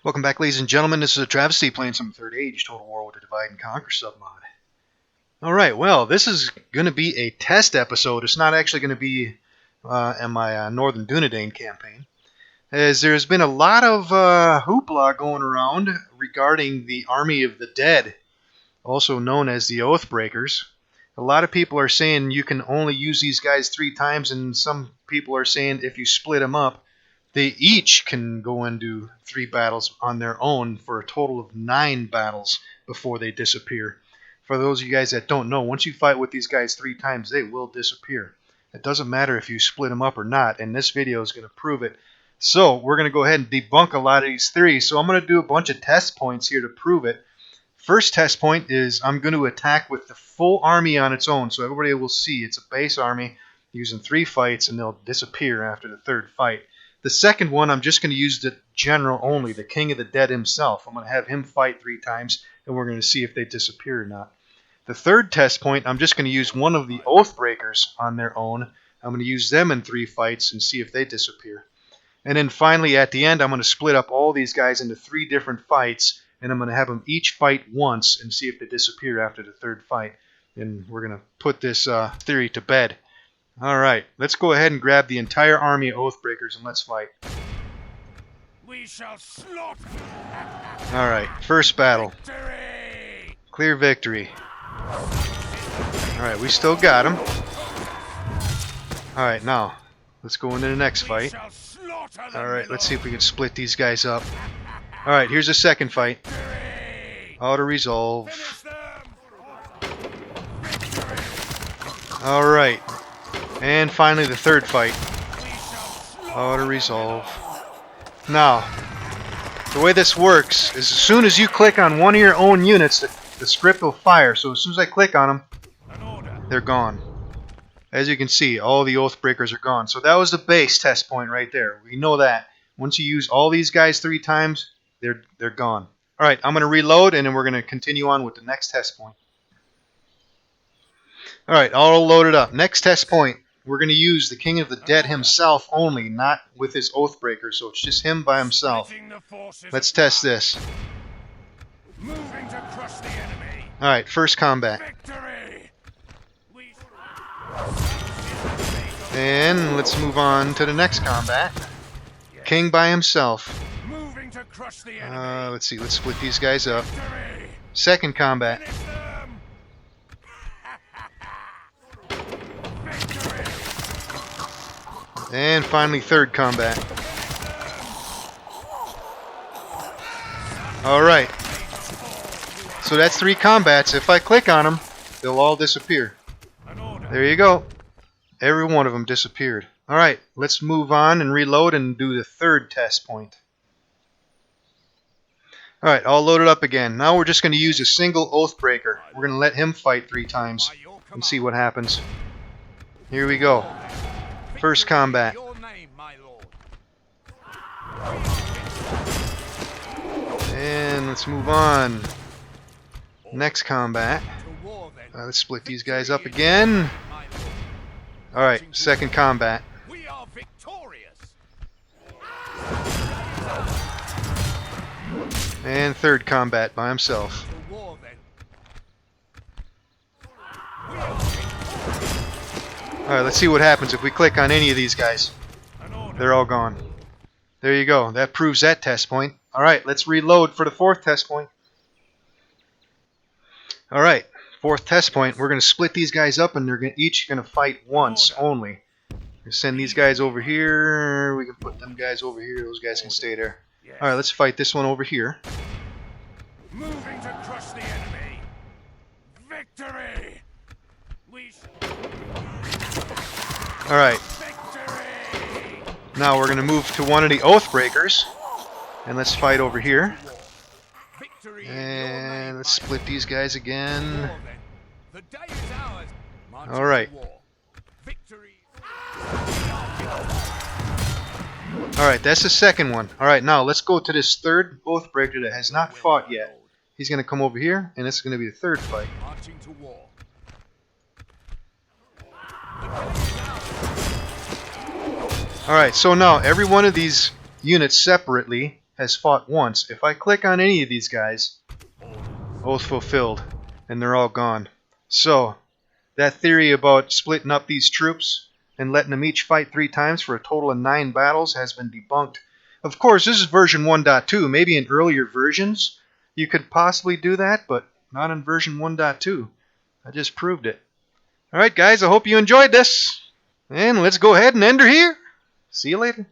Welcome back, ladies and gentlemen. This is AhTravesty playing some Third Age Total War with a Divide and Conquer submod. Alright, well, this is going to be a test episode. It's not actually going to be in my Northern Dunedain campaign, as there's been a lot of hoopla going around regarding the Army of the Dead, also known as the Oathbreakers. A lot of people are saying you can only use these guys 3 times, and some people are saying if you split them up, they each can go and do 3 battles on their own for a total of 9 battles before they disappear. For those of you guys that don't know, once you fight with these guys 3 times, they will disappear. It doesn't matter if you split them up or not, and this video is going to prove it. So we're going to go ahead and debunk a lot of these theories. So I'm going to do a bunch of test points here to prove it. First test point is I'm going to attack with the full army on its own, so everybody will see it's a base army using 3 fights, and they'll disappear after the 3rd fight. The second one, I'm just going to use the general only, the King of the Dead himself. I'm going to have him fight 3 times, and we're going to see if they disappear or not. The third test point, I'm just going to use one of the Oathbreakers on their own. I'm going to use them in 3 fights and see if they disappear. And then finally, at the end, I'm going to split up all these guys into 3 different fights, and I'm going to have them each fight once and see if they disappear after the 3rd fight. And we're going to put this theory to bed. Alright, let's go ahead and grab the entire army of Oathbreakers and let's fight. We shall slaughter. Alright, first battle. Victory! Clear victory. Alright, we still got him. Alright, now, let's go into the next fight. Alright, let's see if we can split these guys up. Alright, here's the second fight. Auto resolve. Alright. And finally the 3rd fight. Auto resolve. Now, the way this works is as soon as you click on one of your own units, the script will fire. So as soon as I click on them, they're gone. As you can see, all the Oathbreakers are gone. So that was the base test point right there. We know that. Once you use all these guys 3 times, they're gone. Alright, I'm going to reload and then we're going to continue on with the next test point. Alright, all loaded up. Next test point. We're going to use the King of the Dead himself only, not with his Oathbreaker, so it's just him by himself. Let's test this. Alright, first combat. And let's move on to the next combat. King by himself. Let's see, let's split these guys up. Second combat. And finally, 3rd combat. Alright. So that's 3 combats. If I click on them, they'll all disappear. There you go. Every one of them disappeared. Alright, let's move on and reload and do the 3rd test point. Alright, all loaded up again. Now we're just going to use a single Oathbreaker. We're going to let him fight 3 times and see what happens. Here we go. First combat. And let's move on. Next combat. Let's split these guys up again. Alright, second combat. And 3rd combat by himself. Alright, let's see what happens if we click on any of these guys. They're all gone. There you go. That proves that test point. Alright, let's reload for the 4th test point. Alright, 4th test point. We're going to split these guys up and they're each going to fight once only. Send these guys over here. We can put them guys over here. Those guys can stay there. Alright, let's fight this one over here. Moving to crush the enemy. Victory! Alright. Now we're going to move to one of the Oathbreakers. And let's fight over here. And let's split these guys again. Alright. Alright, that's the second one. Alright, now let's go to this 3rd Oathbreaker that has not fought yet. He's going to come over here, and this is going to be the 3rd fight. Alright, so now every one of these units separately has fought once. If I click on any of these guys, oath fulfilled, and they're all gone. So, that theory about splitting up these troops and letting them each fight 3 times for a total of 9 battles has been debunked. Of course, this is version 1.2. Maybe in earlier versions you could possibly do that, but not in version 1.2. I just proved it. Alright guys, I hope you enjoyed this. And let's go ahead and end her here. See you later.